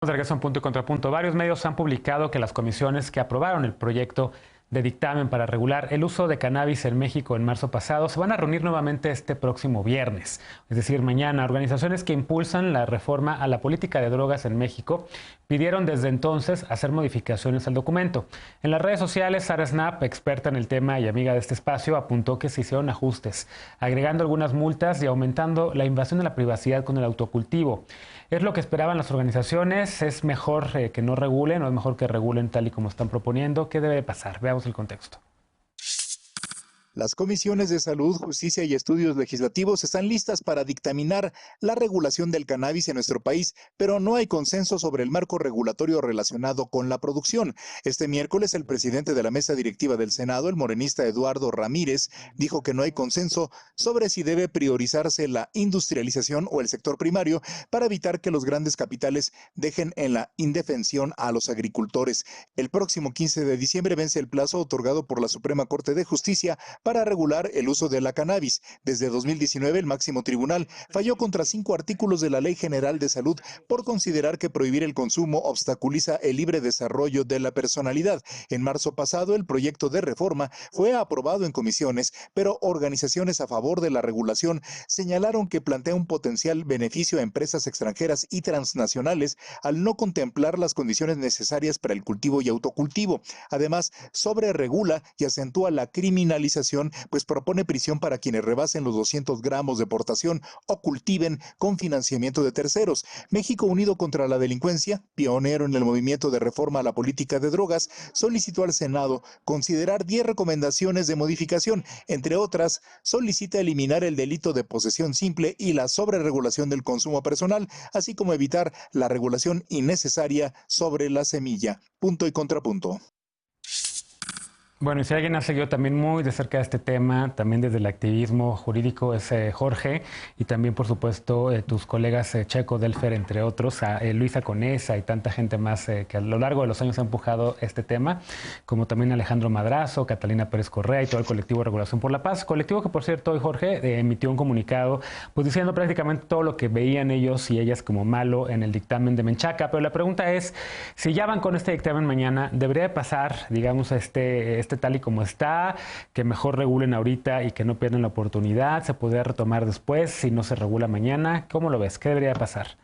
De regreso en Punto y Contrapunto. Varios medios han publicado que las comisiones que aprobaron el proyecto de dictamen para regular el uso de cannabis en México en marzo pasado se van a reunir nuevamente este próximo viernes, es decir, mañana. Organizaciones que impulsan la reforma a la política de drogas en México pidieron desde entonces hacer modificaciones al documento. En las redes sociales, Sara Snap, experta en el tema y amiga de este espacio, apuntó que se hicieron ajustes, agregando algunas multas y aumentando la invasión de la privacidad con el autocultivo. Es lo que esperaban las organizaciones. Es mejor que no regulen, o es mejor que regulen tal y como están proponiendo. ¿Qué debe pasar? Veamos el contexto. Las comisiones de Salud, Justicia y Estudios Legislativos están listas para dictaminar la regulación del cannabis en nuestro país, pero no hay consenso sobre el marco regulatorio relacionado con la producción. Este miércoles, el presidente de la mesa directiva del Senado, el morenista Eduardo Ramírez, dijo que no hay consenso sobre si debe priorizarse la industrialización o el sector primario para evitar que los grandes capitales dejen en la indefensión a los agricultores. El próximo 15 de diciembre vence el plazo otorgado por la Suprema Corte de Justicia para regular el uso de la cannabis. Desde 2019, el máximo tribunal falló contra 5 artículos de la Ley General de Salud por considerar que prohibir el consumo obstaculiza el libre desarrollo de la personalidad. En marzo pasado, el proyecto de reforma fue aprobado en comisiones, pero organizaciones a favor de la regulación señalaron que plantea un potencial beneficio a empresas extranjeras y transnacionales al no contemplar las condiciones necesarias para el cultivo y autocultivo. Además, sobreregula y acentúa la criminalización, pues propone prisión para quienes rebasen los 200 gramos de portación o cultiven con financiamiento de terceros. México Unido contra la Delincuencia, pionero en el movimiento de reforma a la política de drogas, solicitó al Senado considerar 10 recomendaciones de modificación. Entre otras, solicita eliminar el delito de posesión simple y la sobreregulación del consumo personal, así como evitar la regulación innecesaria sobre la semilla. Punto y contrapunto. Bueno, y si alguien ha seguido también muy de cerca este tema, también desde el activismo jurídico, es Jorge, y también, por supuesto, tus colegas Checo, Delfer, entre otros, Luisa Conesa y tanta gente más que a lo largo de los años ha empujado este tema, como también Alejandro Madrazo, Catalina Pérez Correa y todo el colectivo Regulación por la Paz. Colectivo que, por cierto, hoy Jorge emitió un comunicado pues diciendo prácticamente todo lo que veían ellos y ellas como malo en el dictamen de Menchaca. Pero la pregunta es, si ya van con este dictamen mañana, ¿debería pasar, digamos, este tal y como está, que mejor regulen ahorita y que no pierdan la oportunidad? ¿Se podría retomar después si no se regula mañana? ¿Cómo lo ves? ¿Qué debería pasar?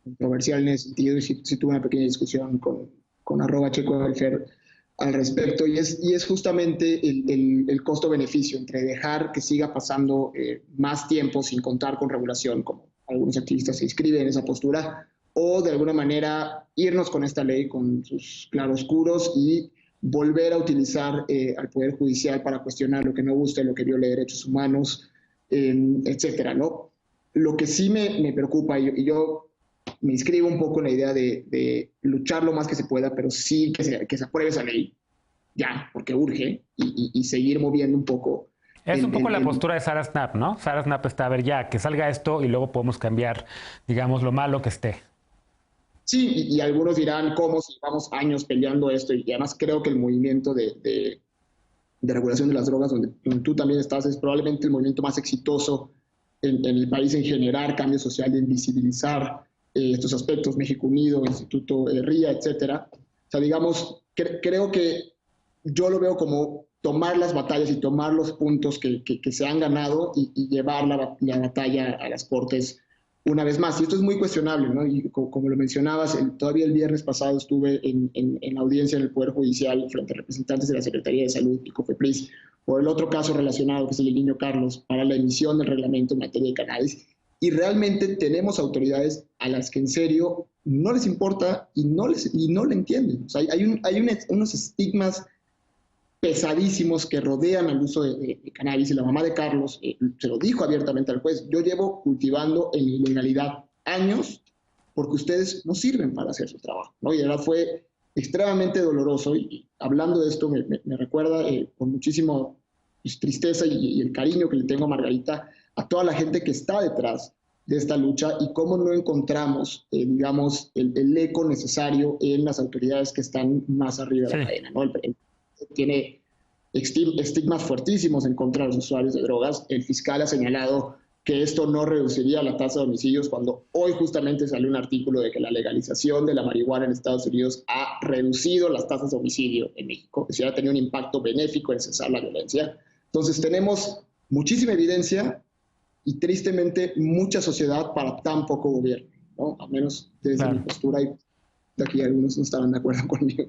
Controversial en ese sentido, y sí tuve una pequeña discusión con @ChecoDelfer al respecto, y es justamente el costo-beneficio entre dejar que siga pasando más tiempo sin contar con regulación, como algunos activistas se inscriben en esa postura, o de alguna manera irnos con esta ley, con sus claroscuros, y volver a utilizar al Poder Judicial para cuestionar lo que no guste, lo que viole derechos humanos, etcétera, ¿no? Lo que sí me preocupa, y yo me inscribo un poco en la idea de luchar lo más que se pueda, pero sí que se apruebe esa ley, ya, porque urge, y seguir moviendo un poco. Es un poco la postura de Sara Snap, ¿no? Sara Snap está a ver ya, que salga esto y luego podemos cambiar, digamos, lo malo que esté. Sí, y algunos dirán cómo si llevamos años peleando esto, y además creo que el movimiento de regulación de las drogas, donde tú también estás, es probablemente el movimiento más exitoso en el país en generar cambio social, en visibilizar estos aspectos, México Unido, Instituto RIA, etcétera. O sea, digamos, creo que yo lo veo como tomar las batallas y tomar los puntos que se han ganado, y llevar la batalla a las Cortes una vez más. Y esto es muy cuestionable, ¿no? Y como lo mencionabas, todavía el viernes pasado estuve en la audiencia en el Poder Judicial frente a representantes de la Secretaría de Salud y COFEPRIS por el otro caso relacionado, que es el del niño Carlos, para la emisión del reglamento en materia de cannabis. Y realmente tenemos autoridades a las que en serio no les importa y no le entienden. O sea, hay unos estigmas pesadísimos que rodean al uso de cannabis, y la mamá de Carlos se lo dijo abiertamente al juez: yo llevo cultivando en ilegalidad años porque ustedes no sirven para hacer su trabajo, ¿no? Y de verdad fue extremadamente doloroso, y hablando de esto me recuerda con muchísima tristeza y el cariño que le tengo a Margarita, a toda la gente que está detrás de esta lucha, y cómo no encontramos, digamos, el eco necesario en las autoridades que están más arriba de la cadena, ¿no? Tiene estigmas fuertísimos en contra de los usuarios de drogas. El fiscal ha señalado que esto no reduciría la tasa de homicidios, cuando hoy justamente salió un artículo de que la legalización de la marihuana en Estados Unidos ha reducido las tasas de homicidio en México, que sí ha tenido un impacto benéfico en cesar la violencia. Entonces tenemos muchísima evidencia y tristemente mucha sociedad para tan poco gobierno, ¿no? Al menos desde mi postura, y de aquí algunos no estarán de acuerdo conmigo.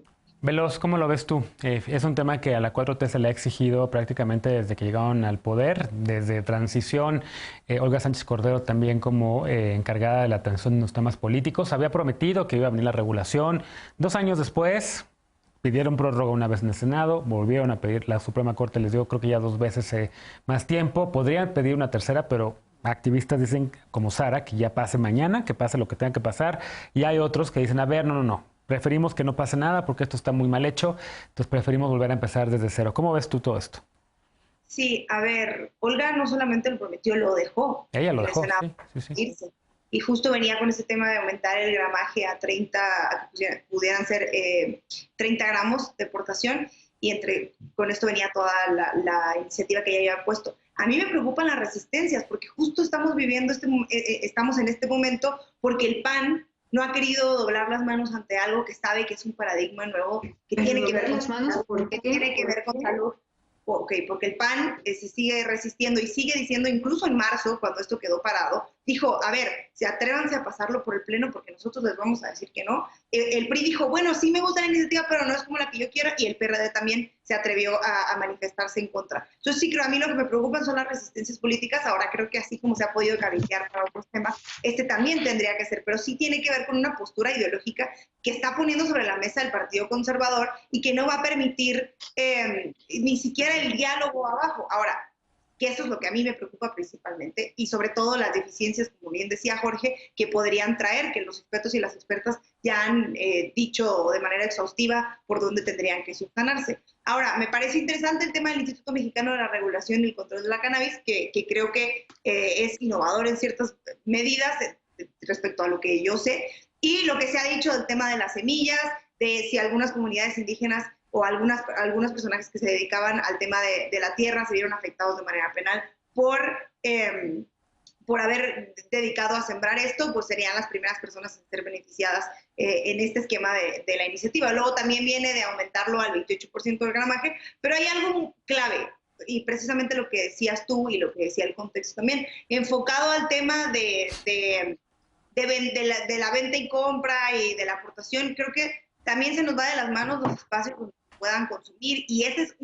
Veloz, ¿cómo lo ves tú? Es un tema que a la 4T se le ha exigido prácticamente desde que llegaron al poder, desde transición. Olga Sánchez Cordero también como encargada de la atención de los temas políticos. Había prometido que iba a venir la regulación. 2 años después pidieron prórroga una vez en el Senado, volvieron a pedir, la Suprema Corte les dio creo que ya 2 veces más tiempo. Podrían pedir una tercera, pero activistas dicen como Sara que ya pase mañana, que pase lo que tenga que pasar. Y hay otros que dicen, a ver, no. Preferimos que no pase nada porque esto está muy mal hecho, entonces preferimos volver a empezar desde cero. ¿Cómo ves tú todo esto? Sí, a ver, Olga no solamente lo prometió, lo dejó. Ella lo dejó, sí. Irse. Y justo venía con ese tema de aumentar el gramaje a 30, pudieran ser 30 gramos de portación, y con esto venía toda la iniciativa que ella había puesto. A mí me preocupan las resistencias, porque justo estamos viviendo, estamos en este momento porque el PAN no ha querido doblar las manos ante algo que sabe que es un paradigma nuevo, que tiene que ver con salud, salud. Porque el PAN se sigue resistiendo y sigue diciendo, incluso en marzo, cuando esto quedó parado, dijo, a ver, atrévanse a pasarlo por el Pleno porque nosotros les vamos a decir que no. El PRI dijo, bueno, sí me gusta la iniciativa, pero no es como la que yo quiero, y el PRD también se atrevió a manifestarse en contra. Entonces sí creo, a mí lo que me preocupan son las resistencias políticas. Ahora creo que así como se ha podido cabildear para otros temas, también tendría que ser, pero sí tiene que ver con una postura ideológica que está poniendo sobre la mesa el Partido Conservador y que no va a permitir ni siquiera el diálogo abajo. Ahora, que eso es lo que a mí me preocupa principalmente, y sobre todo las deficiencias, como bien decía Jorge, que podrían traer, que los expertos y las expertas ya han dicho de manera exhaustiva por dónde tendrían que subsanarse. Ahora, me parece interesante el tema del Instituto Mexicano de la Regulación y el Control de la Cannabis, que creo que es innovador en ciertas medidas respecto a lo que yo sé, y lo que se ha dicho del tema de las semillas, de si algunas comunidades indígenas o algunos personajes que se dedicaban al tema de la tierra se vieron afectados de manera penal por haber dedicado a sembrar esto, pues serían las primeras personas en ser beneficiadas en este esquema de la iniciativa. Luego también viene de aumentarlo al 28% del gramaje, pero hay algo clave, y precisamente lo que decías tú y lo que decía el contexto también, enfocado al tema de la venta y compra y de la aportación. Creo que también se nos va de las manos los espacios donde puedan consumir, y ese es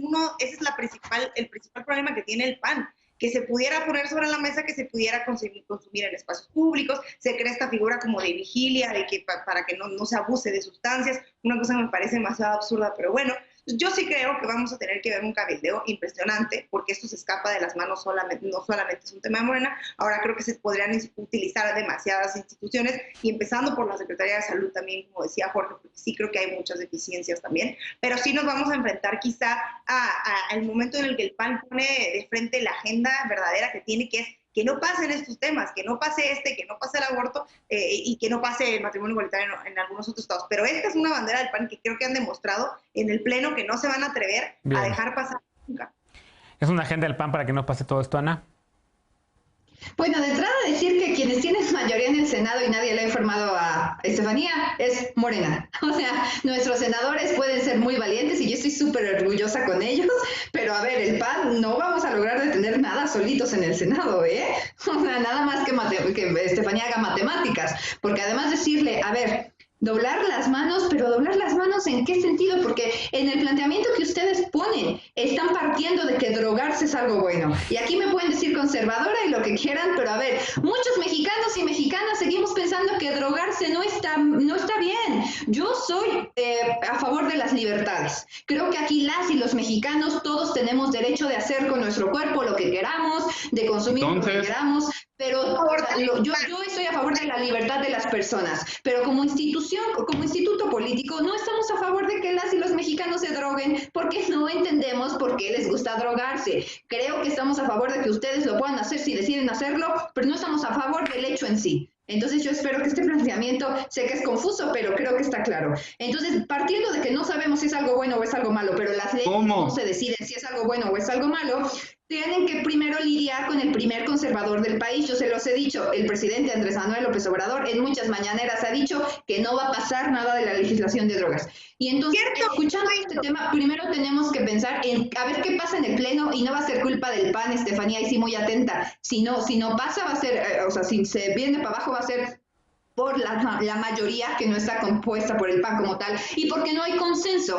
el principal problema que tiene el PAN, que se pudiera poner sobre la mesa, que se pudiera consumir en espacios públicos. Se crea esta figura como de vigilia, de que para que no se abuse de sustancias, una cosa que me parece demasiado absurda, pero bueno, yo sí creo que vamos a tener que ver un cabildeo impresionante, porque esto se escapa de las manos, no solamente es un tema de Morena. Ahora creo que se podrían utilizar demasiadas instituciones, y empezando por la Secretaría de Salud también, como decía Jorge, porque sí creo que hay muchas deficiencias también, pero sí nos vamos a enfrentar quizá al momento en el que el PAN pone de frente la agenda verdadera que tiene, que es que no pasen estos temas, que no pase que no pase el aborto y que no pase el matrimonio igualitario en algunos otros estados. Pero esta es una bandera del PAN que creo que han demostrado en el Pleno que no se van a atrever a dejar pasar nunca. ¿Es una agenda del PAN para que no pase todo esto, Ana? Bueno, de entrada decir que quienes tienen mayoría en el Senado y nadie le ha informado a Estefanía es Morena. O sea, nuestros senadores pueden ser muy valientes y yo estoy súper orgullosa con ellos, pero a ver, el PAN no vamos a lograr detener nada solitos en el Senado, ¿eh? O sea, nada más que Estefanía haga matemáticas, porque además decirle, a ver, doblar las manos, pero doblar las manos ¿en qué sentido? Porque en el planteamiento que ustedes ponen, están partiendo de que drogarse es algo bueno. Y aquí me pueden decir conservadora y lo que quieran, pero a ver, muchos mexicanos y mexicanas seguimos pensando que drogarse no está bien. Yo soy a favor de las libertades. Creo que aquí las y los mexicanos todos tenemos derecho de hacer con nuestro cuerpo lo que queramos, de consumir lo que queramos, pero yo estoy a favor de la libertad de las personas, pero como institución, como instituto político, no estamos a favor de que las y los mexicanos se droguen porque no entendemos por qué les gusta drogarse. Creo que estamos a favor de que ustedes lo puedan hacer si deciden hacerlo, pero no estamos a favor del hecho en sí. Entonces yo espero que este planteamiento, sé que es confuso, pero creo que está claro. Entonces, partiendo de que no sabemos si es algo bueno o es algo malo, pero las leyes no se deciden si es algo bueno o es algo malo, tienen que primero lidiar con el primer conservador del país. Yo se los he dicho, el presidente Andrés Manuel López Obrador en muchas mañaneras ha dicho que no va a pasar nada de la legislación de drogas. Y entonces, escuchando este tema, primero tenemos que pensar en a ver qué pasa en el Pleno, y no va a ser culpa del PAN, Estefanía, y sí muy atenta. Si no pasa, va a ser, o sea, si se viene para abajo, va a ser por la mayoría que no está compuesta por el PAN como tal, y porque no hay consenso.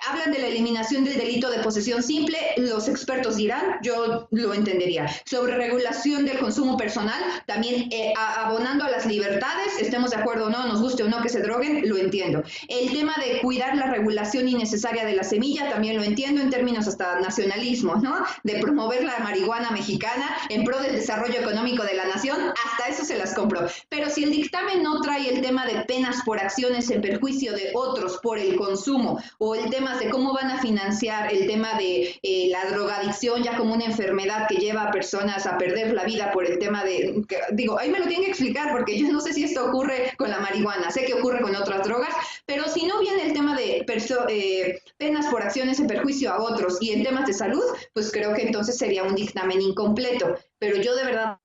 Hablan de la eliminación del delito de posesión simple, los expertos dirán, yo lo entendería. Sobre regulación del consumo personal, también abonando a las libertades, estemos de acuerdo o no, nos guste o no que se droguen, lo entiendo. El tema de cuidar la regulación innecesaria de la semilla, también lo entiendo en términos hasta nacionalismo, ¿no? De promover la marihuana mexicana en pro del desarrollo económico de la nación, hasta eso se las compro. Pero si el dictamen no trae el tema de penas por acciones en perjuicio de otros por el consumo, o el tema de cómo van a financiar el tema de la drogadicción ya como una enfermedad que lleva a personas a perder la vida por el tema de, digo, ahí me lo tienen que explicar, porque yo no sé si esto ocurre con la marihuana, sé que ocurre con otras drogas, pero si no viene el tema de penas por acciones en perjuicio a otros y en temas de salud, pues creo que entonces sería un dictamen incompleto. Pero yo de verdad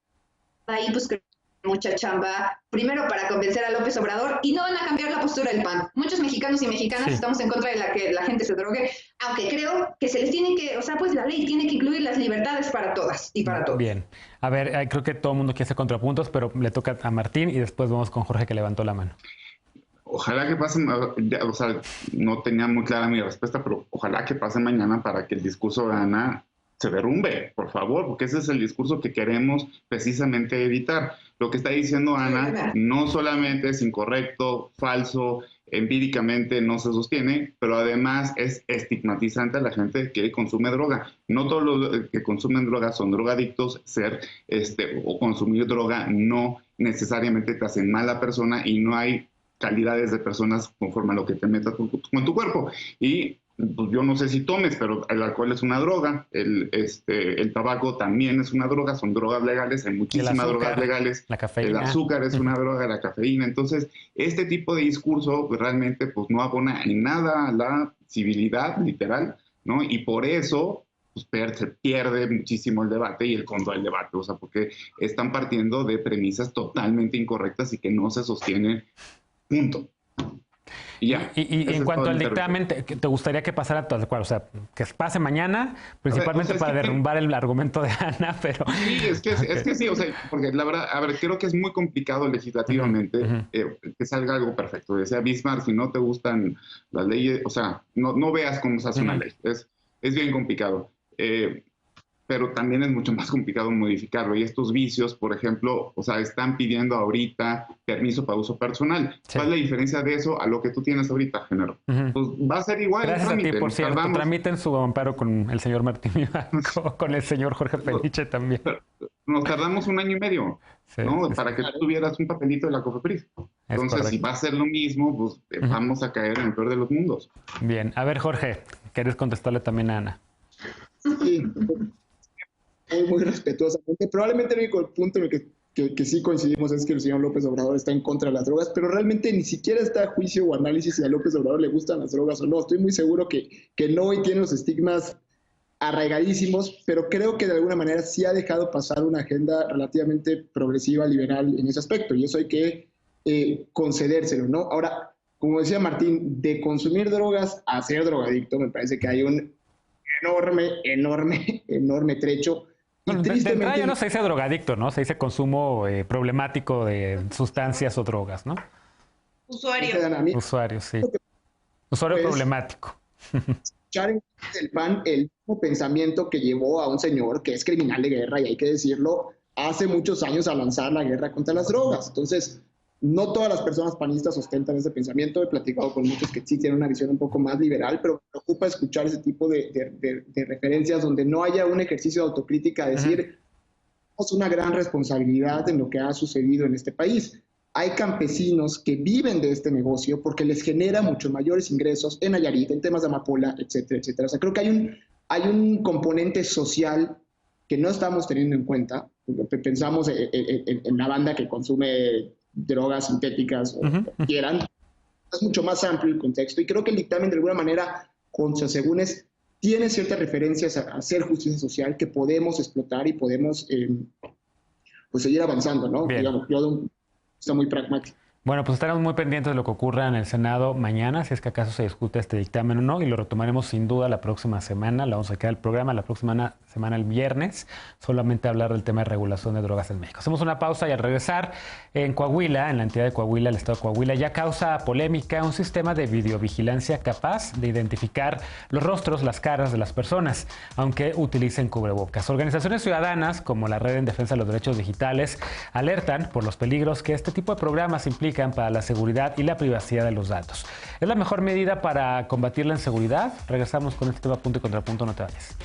ahí pues creo mucha chamba, primero para convencer a López Obrador, y no van a cambiar la postura del PAN. Muchos mexicanos y mexicanas estamos en contra de que la gente se drogue, aunque creo que se les tiene que, o sea, pues la ley tiene que incluir las libertades para todas y para todos. Bien, a ver, creo que todo el mundo quiere hacer contrapuntos, pero le toca a Martín y después vamos con Jorge, que levantó la mano. Ojalá que pase, o sea, no tenía muy clara mi respuesta, pero ojalá que pase mañana para que el discurso de Ana se derrumbe, por favor, porque ese es el discurso que queremos precisamente evitar. Lo que está diciendo Ana no solamente es incorrecto, falso, empíricamente no se sostiene, pero además es estigmatizante a la gente que consume droga. No todos los que consumen droga son drogadictos, o consumir droga no necesariamente te hacen mala persona, y no hay calidades de personas conforme a lo que te metas con tu cuerpo. Y pues yo no sé si tomes, pero el alcohol es una droga, el tabaco también es una droga, son drogas legales, hay muchísimas drogas legales, la cafeína. El azúcar es una droga, la cafeína. Entonces, este tipo de discurso realmente pues no abona en nada a la civilidad, literal, ¿no? Y por eso pues, se pierde muchísimo el debate y el fondo del debate, o sea, porque están partiendo de premisas totalmente incorrectas y que no se sostienen, punto. Y en cuanto al dictamen, ¿te gustaría que pasara tal cual? O sea, que pase mañana, principalmente para derrumbar el argumento de Ana, pero... Sí, es que sí, o sea, porque la verdad, a ver, creo que es muy complicado legislativamente que salga algo perfecto. Decía Bismarck, si no te gustan las leyes, o sea, no veas cómo se hace una ley. Es bien complicado. Pero también es mucho más complicado modificarlo. Y estos vicios, por ejemplo, o sea, están pidiendo ahorita permiso para uso personal. Sí. ¿Cuál es la diferencia de eso a lo que tú tienes ahorita, Género? Pues va a ser igual. Gracias el trámite. A ti, por cierto. Tramiten su amparo con el señor Martín Vivanco, con el señor Jorge Peniche también. Nos tardamos 1 año y medio, sí, ¿no? Para que tú tuvieras un papelito de la COFEPRIS. Entonces, si va a ser lo mismo, pues vamos a caer en el peor de los mundos. Bien. A ver, Jorge, ¿quieres contestarle también a Ana? Sí. Muy respetuosamente. Probablemente el único punto en el que sí coincidimos es que el señor López Obrador está en contra de las drogas, pero realmente ni siquiera está a juicio o análisis si a López Obrador le gustan las drogas o no. Estoy muy seguro que no, y tiene los estigmas arraigadísimos, pero creo que de alguna manera sí ha dejado pasar una agenda relativamente progresiva, liberal en ese aspecto, y eso hay que concedérselo, ¿no? Ahora, como decía Martín, de consumir drogas a ser drogadicto, me parece que hay un enorme trecho. Bueno, de entrada ya no se dice drogadicto, ¿no? Se dice consumo problemático de sustancias o drogas, ¿no? Usuario. Usuario, sí. Usuario pues, problemático. Escuchar en el PAN el mismo pensamiento que llevó a un señor que es criminal de guerra, y hay que decirlo, hace muchos años a lanzar la guerra contra las drogas. Entonces, no todas las personas panistas ostentan ese pensamiento. He platicado con muchos que sí tienen una visión un poco más liberal, pero me preocupa escuchar ese tipo de referencias donde no haya un ejercicio de autocrítica, decir, tenemos una gran responsabilidad en lo que ha sucedido en este país. Hay campesinos que viven de este negocio porque les genera muchos mayores ingresos en Nayarit, en temas de amapola, etcétera, etcétera. O sea, creo que hay un componente social que no estamos teniendo en cuenta. Pensamos en la banda que consume drogas sintéticas o quieran, es mucho más amplio el contexto, y creo que el dictamen de alguna manera, según es tiene ciertas referencias a hacer justicia social que podemos explotar y podemos pues seguir avanzando, ¿no? Bien. Digamos, yo está muy pragmático. Bueno, pues estaremos muy pendientes de lo que ocurra en el Senado mañana, si es que acaso se discute este dictamen o no, y lo retomaremos sin duda la próxima semana. La vamos a quedar el programa la próxima semana, el viernes, solamente hablar del tema de regulación de drogas en México. Hacemos una pausa y al regresar, en Coahuila, en la entidad de Coahuila, el estado de Coahuila, ya causa polémica un sistema de videovigilancia capaz de identificar los rostros, las caras de las personas, aunque utilicen cubrebocas. Organizaciones ciudadanas, como la Red en Defensa de los Derechos Digitales, alertan por los peligros que este tipo de programas implican para la seguridad y la privacidad de los datos. ¿Es la mejor medida para combatir la inseguridad? Regresamos con este tema punto y contrapunto, no te vayas.